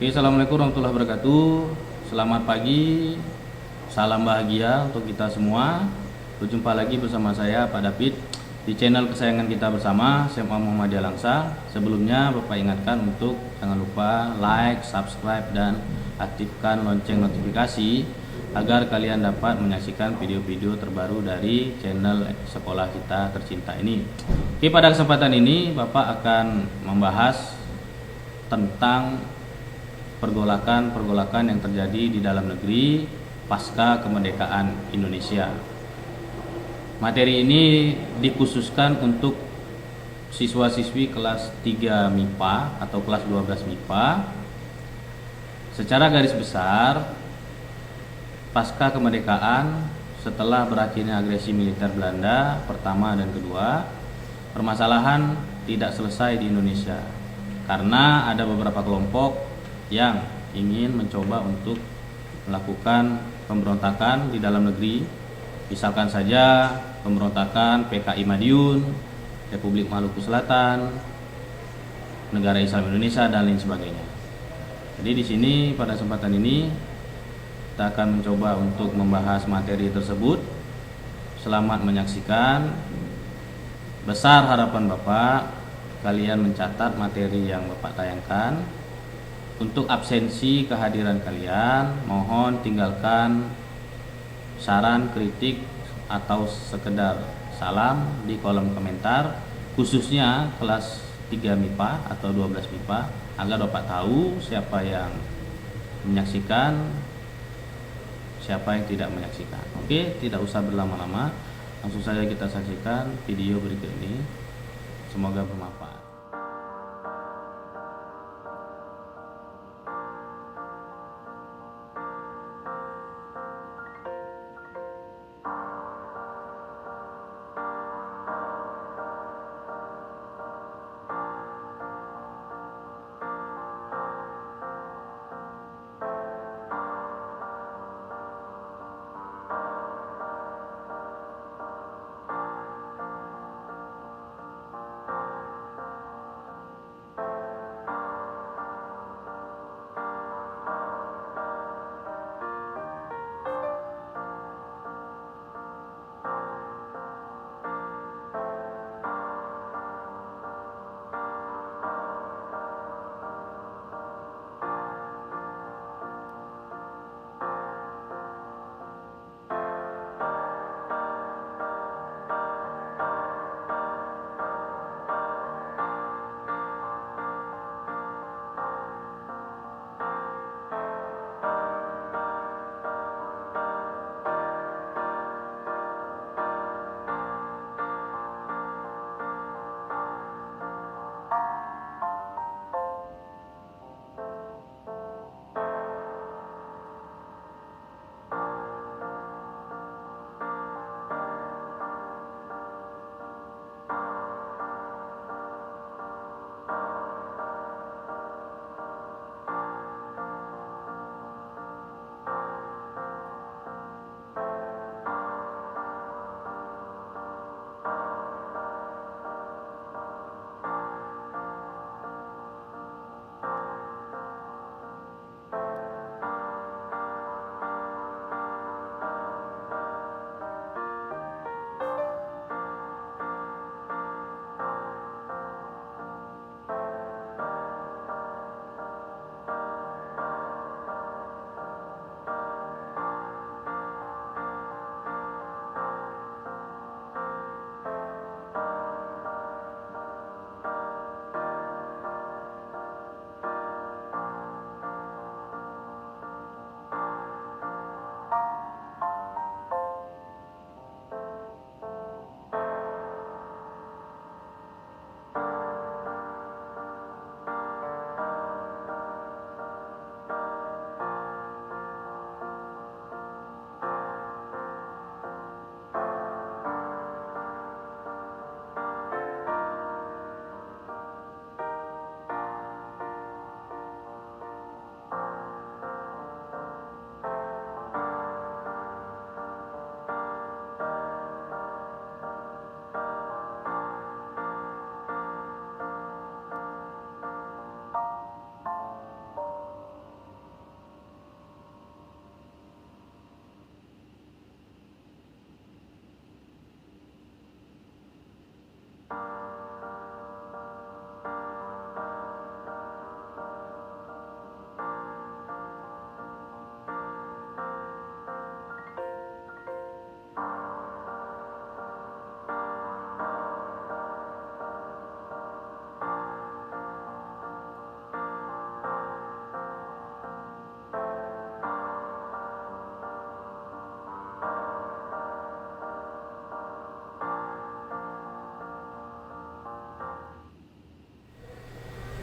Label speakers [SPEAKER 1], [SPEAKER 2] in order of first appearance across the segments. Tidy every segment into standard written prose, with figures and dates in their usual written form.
[SPEAKER 1] Oke, assalamualaikum warahmatullahi wabarakatuh. Selamat pagi, salam bahagia untuk kita semua. Berjumpa lagi bersama saya Pak David di channel kesayangan kita bersama, SMA Muhammadiyah Langsa. Sebelumnya Bapak ingatkan untuk jangan lupa like, subscribe, dan aktifkan lonceng notifikasi agar kalian dapat menyaksikan video-video terbaru dari channel sekolah kita tercinta ini. Oke, pada kesempatan ini Bapak akan membahas tentang pergolakan yang terjadi di dalam negeri pasca kemerdekaan Indonesia. Materi ini dikhususkan untuk siswa-siswi kelas 3 MIPA atau kelas 12 MIPA. Secara garis besar, pasca kemerdekaan setelah berakhirnya agresi militer Belanda pertama dan kedua, permasalahan tidak selesai di Indonesia karena ada beberapa kelompok yang ingin mencoba untuk melakukan pemberontakan di dalam negeri. Misalkan saja pemberontakan PKI Madiun, Republik Maluku Selatan, Negara Islam Indonesia, dan lain sebagainya. Jadi di sini pada kesempatan ini kita akan mencoba untuk membahas materi tersebut. Selamat menyaksikan. Besar harapan Bapak kalian mencatat materi yang Bapak tayangkan. Untuk absensi kehadiran kalian, mohon tinggalkan saran, kritik, atau sekedar salam di kolom komentar, khususnya kelas 3 MIPA atau 12 MIPA, agar Bapak tahu siapa yang menyaksikan, siapa yang tidak menyaksikan. Oke, tidak usah berlama-lama, langsung saja kita saksikan video berikut ini. Semoga bermanfaat.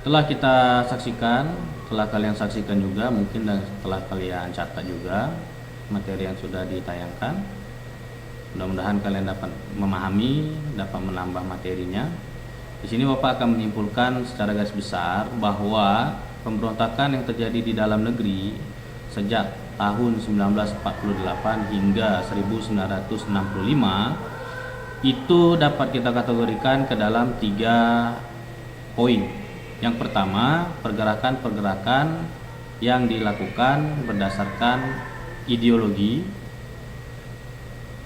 [SPEAKER 1] Setelah kita saksikan, setelah kalian saksikan juga mungkin, dan setelah kalian catat juga materi yang sudah ditayangkan, mudah-mudahan kalian dapat memahami, dapat menambah materinya. Di sini Bapak akan menyimpulkan secara garis besar bahwa pemberontakan yang terjadi di dalam negeri sejak tahun 1948 hingga 1965 itu dapat kita kategorikan ke dalam 3 poin. Yang pertama, pergerakan-pergerakan yang dilakukan berdasarkan ideologi.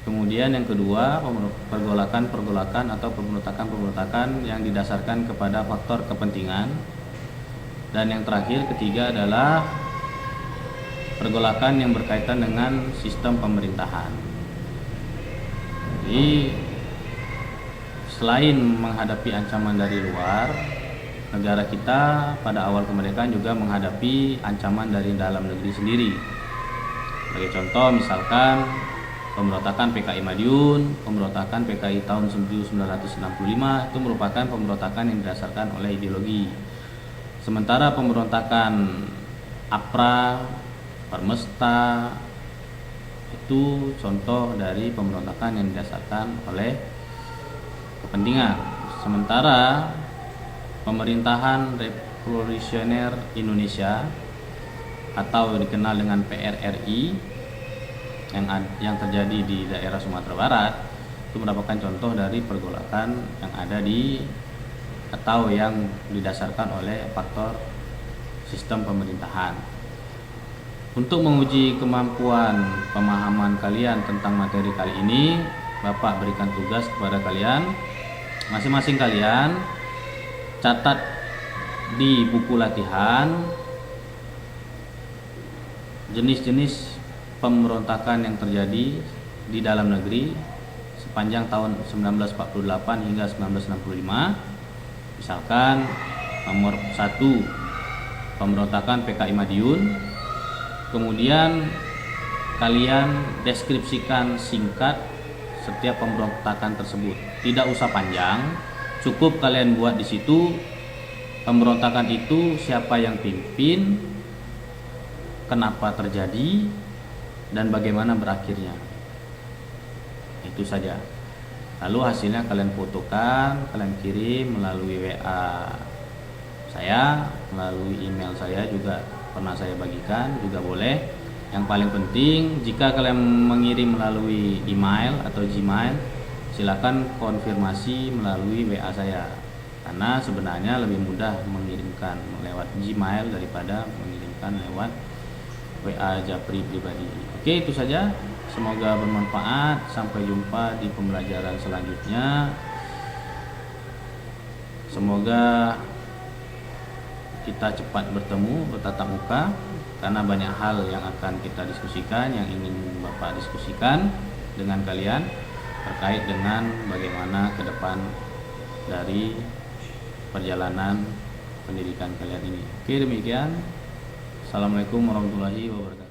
[SPEAKER 1] Kemudian yang kedua, pergolakan-pergolakan atau pemberontakan-pemberontakan yang didasarkan kepada faktor kepentingan. Dan yang terakhir, ketiga adalah pergolakan yang berkaitan dengan sistem pemerintahan. Jadi, selain menghadapi ancaman dari luar, negara kita pada awal kemerdekaan juga menghadapi ancaman dari dalam negeri sendiri. Sebagai contoh, misalkan pemberontakan PKI Madiun, pemberontakan PKI tahun 1965 itu merupakan pemberontakan yang didasarkan oleh ideologi. Sementara pemberontakan APRA, Permesta itu contoh dari pemberontakan yang didasarkan oleh kepentingan. Sementara Pemerintahan Revolusioner Indonesia atau dikenal dengan PRRI yang terjadi di daerah Sumatera Barat itu merupakan contoh dari pergolakan yang ada di atau yang didasarkan oleh faktor sistem pemerintahan. Untuk menguji kemampuan pemahaman kalian tentang materi kali ini, Bapak berikan tugas kepada kalian, masing-masing kalian catat di buku latihan jenis-jenis pemberontakan yang terjadi di dalam negeri sepanjang tahun 1948 hingga 1965. Misalkan nomor 1, pemberontakan PKI Madiun. Kemudian kalian deskripsikan singkat setiap pemberontakan tersebut. Tidak usah panjang. Cukup kalian buat di situ pemberontakan itu siapa yang pimpin, kenapa terjadi, dan bagaimana berakhirnya. Itu saja. Lalu hasilnya kalian fotokan, kalian kirim melalui WA saya, melalui email saya juga pernah saya bagikan, juga boleh. Yang paling penting, jika kalian mengirim melalui email atau Gmail, silakan konfirmasi melalui WA saya, karena sebenarnya lebih mudah mengirimkan lewat Gmail daripada mengirimkan lewat WA Japri pribadi. Oke, itu saja. Semoga bermanfaat. Sampai jumpa di pembelajaran selanjutnya. Semoga kita cepat bertemu, bertatap muka, karena banyak hal yang akan kita diskusikan, yang ingin Bapak diskusikan dengan kalian terkait dengan bagaimana ke depan dari perjalanan pendidikan kalian ini. Oke, demikian. Assalamualaikum warahmatullahi wabarakatuh.